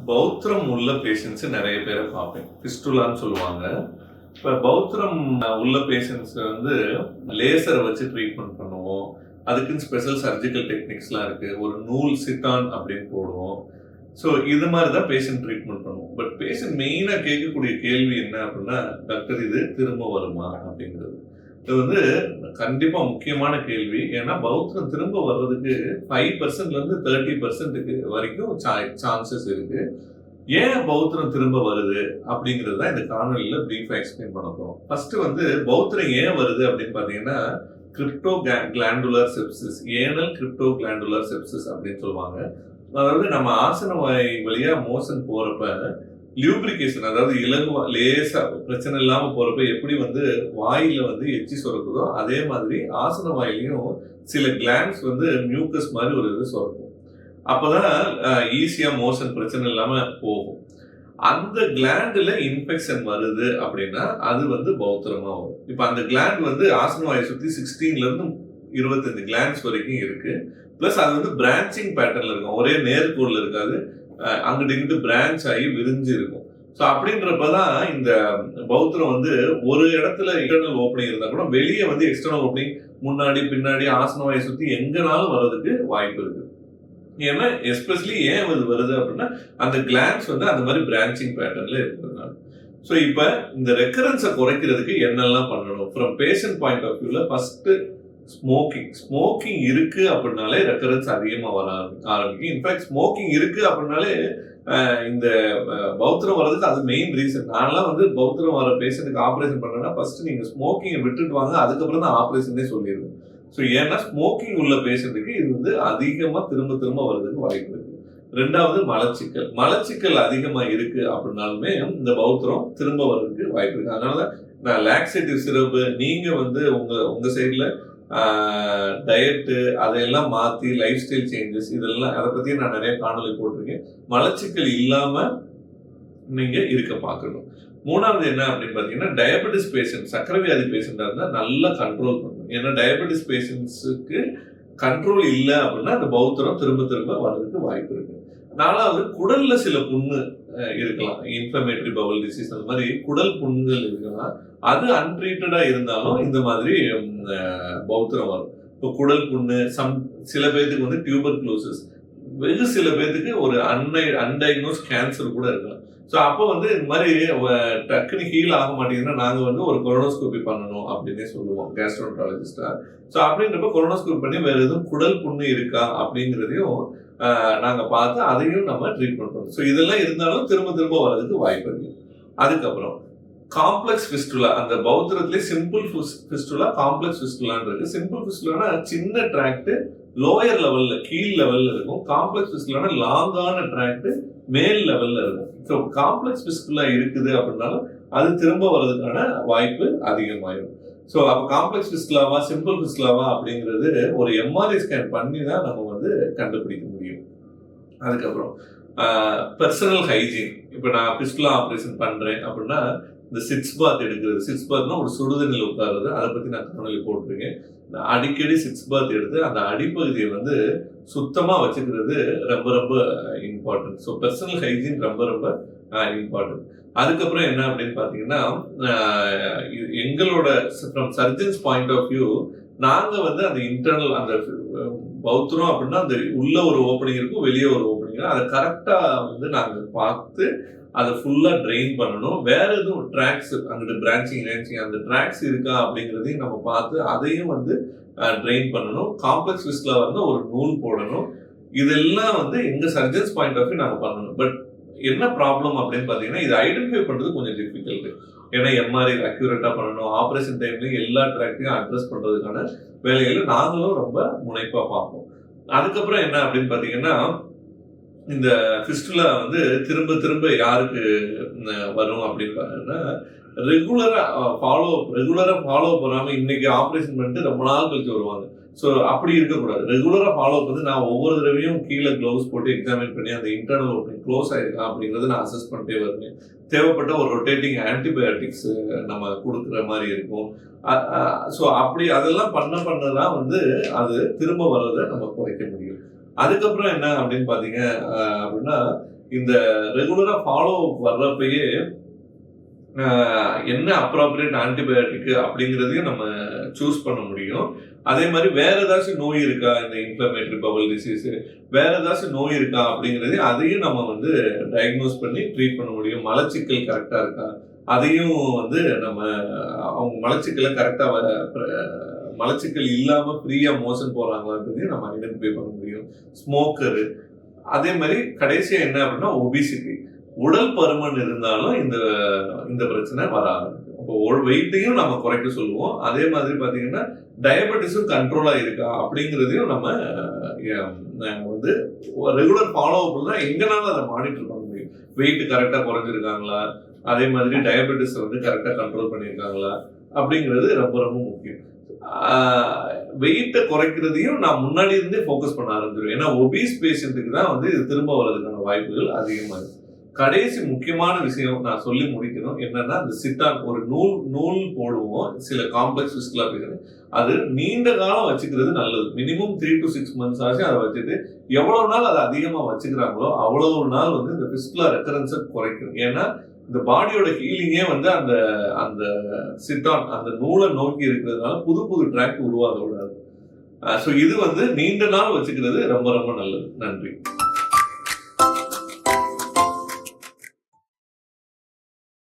பௌத்திரம் உள்ள பேஷண்ட்ஸ் நிறைய பேரை பார்ப்பேன். பிஸ்டுலான்னு சொல்லுவாங்க. இப்போ பௌத்திரம் உள்ள பேஷண்ட்ஸ் வந்து லேசரை வச்சு ட்ரீட்மெண்ட் பண்ணுவோம். அதுக்குன்னு ஸ்பெஷல் சர்ஜிக்கல் டெக்னிக்ஸ்லாம் இருக்கு. ஒரு நூல் சிட்டான் அப்படின்னு போடுவோம். ஸோ இது மாதிரி தான் பேஷண்ட் ட்ரீட்மெண்ட் பண்ணுவோம். பட் பேஷண்ட் மெயினாக கேட்கக்கூடிய கேள்வி என்ன அப்படின்னா, டாக்டர் இது திரும்ப வருமா அப்படிங்கிறது. இது வந்து கண்டிப்பாக முக்கியமான கேள்வி. ஏன்னா பௌத்திரம் திரும்ப வர்றதுக்கு 5%லேருந்து 30% வரைக்கும் சான்சஸ் இருக்கு. ஏன் பௌத்திரம் திரும்ப வருது அப்படிங்கிறது தான் இந்த காணொலியில் ப்ரீஃபாக எக்ஸ்பிளைன் பண்ண போகிறோம். ஃபர்ஸ்ட் வந்து பௌத்திரம் ஏன் வருது அப்படின்னு பார்த்தீங்கன்னா, crypto glandular sepsis, anal crypto glandular sepsis அப்படின்னு சொல்லுவாங்க. அதாவது நம்ம ஆசன வாய் வழியா மோஷன் போறப்ப லியூப்ரிகேஷன், அதாவது இலகுவா லேசா பிரச்சனை இல்லாம போறப்ப எப்படி வந்து வாயில வந்து எச்சி சுரக்குதோ அதே மாதிரி ஆசன வாயிலையும் சில கிளாண்ட்ஸ் வந்து மியூக்கஸ் மாதிரி ஒரு இது சுரக்கும். அப்பதான் ஈஸியா மோஷன் பிரச்சனை இல்லாம போகும். அந்த கிளாண்டுல இன்ஃபெக்ஷன் வருது அப்படின்னா அது வந்து பௌத்திரமா வரும். இப்ப அந்த கிளாண்ட் வந்து ஆசன வாயை சுத்தி 16ல இருந்து 25 கிளாண்ட்ஸ் வரைக்கும் இருக்கு. பிளஸ் அது வந்து பிரான்ச்சிங் பேட்டர்ன்ல இருக்கும். ஒரே நேர்கோடுல இருக்காது. அங்கிட்டு இங்கிட்டு பிரான்ச் ஆகி விரிஞ்சு இருக்கும். ஸோ அப்படின்றப்பதான் இந்த பௌத்திரம் வந்து ஒரு இடத்துல இன்டர்னல் ஓப்பனிங் இருந்தா கூட வெளியே வந்து எக்ஸ்டர்னல் ஓப்பனிங் முன்னாடி பின்னாடி ஆசன வாயை சுத்தி எங்கனாலும் வர்றதுக்கு வாய்ப்பு இருக்கு. ஏன்னா எஸ்பெஷலி ஏன் இது வருது அப்படின்னா அந்த கிளாண்ட்ஸ் வந்து அந்த மாதிரி பிரான்ச்சிங் பேட்டர்ன்ல இருக்கிறதுனால. ஸோ இப்போ இந்த ரெக்கரன்ஸை குறைக்கிறதுக்கு என்னெல்லாம் பண்ணணும்? ஃப்ரம் பேஷண்ட் பாயிண்ட் ஆஃப் வியூல ஃபர்ஸ்ட் ஸ்மோக்கிங் இருக்கு அப்படின்னாலே ரெக்கரன்ஸ் அதிகமா வர ஆரம்பிக்கும். இன்ஃபேக்ட் ஸ்மோக்கிங் இருக்கு அப்படின்னாலே இந்த பௌத்திரம் வர்றதுக்கு அது மெயின் ரீசன். நான்லாம் வந்து பௌத்திரம் வர பேஷண்ட்டுக்கு ஆப்ரேஷன் பண்ணேன்னா ஃபர்ஸ்ட் நீங்க ஸ்மோக்கிங்கை விட்டுட்டு வாங்க, அதுக்கப்புறம் தான் ஆப்ரேஷனே சொல்லிடுவேன். ஸோ ஏன்னா ஸ்மோக்கிங் உள்ள பேஷண்ட்டுக்கு இது வந்து அதிகமா திரும்ப திரும்ப வர்றதுக்கு வாய்ப்பு இருக்கு. ரெண்டாவது மலச்சிக்கல் அதிகமா இருக்கு அப்படின்னாலுமே இந்த பௌத்திரம் திரும்ப வர்றதுக்கு வாய்ப்பு இருக்கு. அதனால நான் லாக்ஸேட்டிவ் சிரப்பு நீங்க வந்து உங்க சைட்ல டயட்டு அதையெல்லாம் மாற்றி லைஃப் ஸ்டைல் சேஞ்சஸ் இதெல்லாம் அதை பற்றி நான் நிறைய காணொலி போட்டிருக்கேன். மலச்சிக்கல் இல்லாமல் நீங்கள் இருக்க பார்க்கணும். மூணாவது என்ன அப்படின்னு பார்த்தீங்கன்னா, டயபெட்டிஸ் பேஷண்ட், சக்கரை வியாதி பேஷண்டாக இருந்தால் நல்லா கண்ட்ரோல் பண்ணணும். ஏன்னா டயபெட்டிஸ் பேஷண்ட்ஸுக்கு கண்ட்ரோல் இல்லை அப்படின்னா அந்த பௌத்திரம் திரும்ப திரும்ப வர்றதுக்கு வாய்ப்பு இருக்கு. நாலாவது குடல்ல சில புண்ணு இருக்கலாம், இன்ஃப்ளமேட்டரி பவல் டிசீஸ் அந்த மாதிரி குடல் புண்ணுகள் இருக்கலாம். அது அன்ட்ரீட்டடா இருந்தாலும் இந்த மாதிரி பௌத்திரம் வரும். இப்போ குடல் புண்ணு, சில பேருக்கு வந்து டியூபர்குலோசிஸ், வெகு சில பேருக்கு ஒரு அன்டைக்னோஸ் கேன்சர் கூட இருக்கலாம். ஸோ அப்போ வந்து இந்த மாதிரி டக்குனு ஹீல் ஆக மாட்டேங்குதுன்னா நாங்கள் வந்து ஒரு கொரோனோஸ்கோபி பண்ணணும் அப்படின்னே சொல்லுவோம் கேஸ்ட்ரோன்டாலஜிஸ்டா. ஸோ அப்படின்றப்ப கொரோனோஸ்கோபி பண்ணி வேற எதுவும் குடல் புண்ணு இருக்கா அப்படிங்கிறதையும் நாங்கள் பார்த்து அதையும் நம்ம ட்ரீட்மெண்ட் பண்ணுவோம். ஸோ இதெல்லாம் இருந்தாலும் திரும்ப திரும்ப வர்றதுக்கு வாய்ப்பு இருக்கு. அதுக்கப்புறம் காம்ப்ளெக்ஸ் ஃபிஸ்டுலா, அந்த பௌத்திரத்திலே சிம்பிள் ஃபிஸ்டுலா, காம்ப்ளெக்ஸ் ஃபிஸ்டுலான்னு இருக்கு. சிம்பிள் ஃபிஸ்டுலானா சின்ன டிராக்ட் லோயர் லெவல்ல கீழ் லெவல்ல இருக்கும். காம்ப்ளெக்ஸ் ஃபிஸ்டுலானா லாங்கான டிராக்ட் மேல் லெவல்ல இருக்கும். ஸோ காம்ப்ளெக்ஸ் ஃபிஸ்டுலா இருக்குது அப்படின்னாலும் அது திரும்ப வர்றதுக்கான வாய்ப்பு அதிகமாயிடும். ஸோ அப்போ காம்ப்ளெக்ஸ் ஃபிஸ்டுலாவா சிம்பிள் ஃபிஸ்டுலாவா அப்படிங்கிறது ஒரு எம்ஆர்ஐ ஸ்கேன் பண்ணி தான் நம்ம வந்து கண்டுபிடிக்க முடியும். அதுக்கப்புறம் பர்சனல் ஹைஜீன். இப்போ நான் ஃபிஸ்டுலா ஆப்ரேஷன் பண்றேன் அப்படின்னா இந்த சிட்ஸ் பாத் எடுக்கிறது. சிட்ஸ் பாத்னா ஒரு சுடுதண்ணில் உட்காருது. அதை பத்தி நான் காணொலி போட்டிருக்கேன். அடிக்கடி சிட்ஸ் பாத் எடுத்து அந்த அடிப்பகுதியை வந்து சுத்தமா வச்சுக்கிறது ரொம்ப ரொம்ப இம்பார்ட்டன்ட். ஸோ பர்சனல் ஹைஜீன் ரொம்ப ரொம்ப இம்பார்ட்டன்ட். அதுக்கப்புறம் என்ன அப்படின்னு பாத்தீங்கன்னா, எங்களோட from surgeons point of view நாங்க வந்து அந்த இன்டர்னல் அந்த பௌத்திரம் அப்படின்னா அந்த உள்ள ஒரு ஓப்பனிங் இருக்கும், வெளியே ஒரு ஓப்பனிங், அதை கரெக்டா வந்து நாங்க பார்த்து அதை ஃபுல்லா ட்ரெயின் பண்ணணும். வேற எதுவும் ட்ராக்ஸ் அங்கிட்டு பிரான்ச்சிங் அந்த ட்ராக்ஸ் இருக்கா அப்படிங்கிறதையும் நம்ம பார்த்து அதையும் வந்து ட்ரெயின் பண்ணணும். காம்ப்ளெக்ஸ் ஃபிஸ்டுலா வந்து ஒரு நூல் போடணும். இதெல்லாம் வந்து எங்க சர்ஜன்ஸ் பாயிண்ட் ஆஃப் வியூ நாங்க பண்ணணும். பட் என்ன ப்ராப்ளம் அப்படின்னு பாத்தீங்கன்னா, இது ஐடென்டிஃபை பண்றது கொஞ்சம் டிஃபிகல்ட். ஏன்னா எம்ஆர்ஐ அக்யூரேட்டா பண்ணணும். ஆப்ரேஷன் டைம்லயும் எல்லா ட்ராக்டையும் அட்ரஸ் பண்றதுக்கான வேலைகளை நாங்களும் ரொம்ப முனைப்பா பார்ப்போம். அதுக்கப்புறம் என்ன அப்படின்னு பாத்தீங்கன்னா, இந்த ஃபிஸ்டுலா வந்து திரும்ப திரும்ப யாருக்கு வரும் அப்படின்னு பாத்தீங்கன்னா, ரெகுலரா ஃபாலோ பண்ணாம இன்னைக்கு ஆப்ரேஷன் பண்ணிட்டு ரொம்ப நாள் கழிச்சு வருவாங்க. ஸோ அப்படி இருக்கக்கூடாது. ரெகுலரா ஃபாலோ பண்ணி நான் ஒவ்வொரு தடவையும் கீழே க்ளவுஸ் போட்டு எக்ஸாமின் பண்ணி அந்த இன்டர்னல் ஓப்பனிங் க்ளோஸ் ஆயிருக்கா அப்படிங்கறத நான் அசஸ் பண்ணிட்டே வருவேன். தேவைப்பட்ட ஒரு ரொட்டேட்டிங் ஆன்டிபயோட்டிக்ஸ் நம்ம கொடுக்குற மாதிரி இருக்கும். ஸோ அப்படி அதெல்லாம் பண்ணதான் வந்து அது திரும்ப வர்றதை நம்ம குறைக்க முடியும். அதுக்கப்புறம் என்ன அப்படின்னு பாத்தீங்க அப்படின்னா, இந்த ரெகுலரா ஃபாலோ வர்றப்பயே என்ன அப்ராப்ரியேட் ஆன்டிபயோட்டிக் அப்படிங்கிறதையும் நம்ம சூஸ் பண்ண முடியும். அதே மாதிரி வேற ஏதாச்சும் நோய் இருக்கா, இந்த இன்ஃப்ளமேட்டரி பவல் டிசீஸ் வேற ஏதாச்சும் நோய் இருக்கா அப்படிங்கிறதையும் அதையும் நம்ம வந்து டயக்னோஸ் பண்ணி ட்ரீட் பண்ண முடியும். மலச்சிக்கல் கரெக்டா இருக்கா, அதையும் வந்து நம்ம அவங்க மலச்சிக்கலை கரெக்டா மலச்சிக்கல் இல்லாம ஃப்ரீயா மோஷன் போறாங்களான்றதையும் நம்ம ஐடென்டிஃபை பண்ண முடியும். ஸ்மோக்கரு, அதே மாதிரி கடைசியா என்ன அப்படின்னா ஒபிசிட்டி, உடல் பருமன் இருந்தாலும் இந்த பிரச்சனை வராது. அப்போ வெயிட்டையும் நம்ம குறைக்க சொல்லுவோம். அதே மாதிரி பாத்தீங்கன்னா டயபெட்டிஸும் கண்ட்ரோலா இருக்கா அப்படிங்கிறதையும் நம்ம வந்து ரெகுலர் ஃபாலோ அப்னா எங்கனாலும் அதை மானிட்டர் பண்ண முடியும். வெயிட் கரெக்டா குறைஞ்சிருக்காங்களா, அதே மாதிரி டயபெட்டிஸ் வந்து கரெக்டா கண்ட்ரோல் பண்ணியிருக்காங்களா அப்படிங்கிறது ரொம்ப ரொம்ப முக்கியம். வெயிட்டை குறைக்கிறதையும் நான் முன்னாடி இருந்தே ஃபோக்கஸ் பண்ண ஆரம்பிச்சிருவேன். ஏன்னா ஒபீஸ் பேஷண்ட்டுக்கு தான் வந்து இது திரும்ப வர்றதுக்கான வாய்ப்புகள் அதிகமாக இருக்கு. கடைசி முக்கியமான விஷயம் நான் சொல்லி முடிக்கணும் என்னன்னா, அந்த சிட்டான் ஒரு நூல் போடுவோம் சில காம்ப்ளெக்ஸ் ஃபிஸ்டுலா பேஷண்ட், அது நீண்ட காலம் வச்சுக்கிறது நல்லது. மினிமம் 3 to 6 months ஆச்சு அதை வச்சுட்டு எவ்வளவு நாள் அதை அதிகமா வச்சுக்கிறாங்களோ அவ்வளவு நாள் வந்து இந்த ஃபிஸ்டுலா ரெக்கரன்ஸை குறைக்கும். ஏன்னா இந்த பாடியோட ஹீலிங்கே வந்து அந்த அந்த சிட்டான் அந்த நூலை நோக்கி இருக்கிறதுனால புது ட்ராக் உருவாக விடாது. ஸோ இது வந்து நீண்ட நாள் வச்சுக்கிறது ரொம்ப ரொம்ப நல்லது. நன்றி.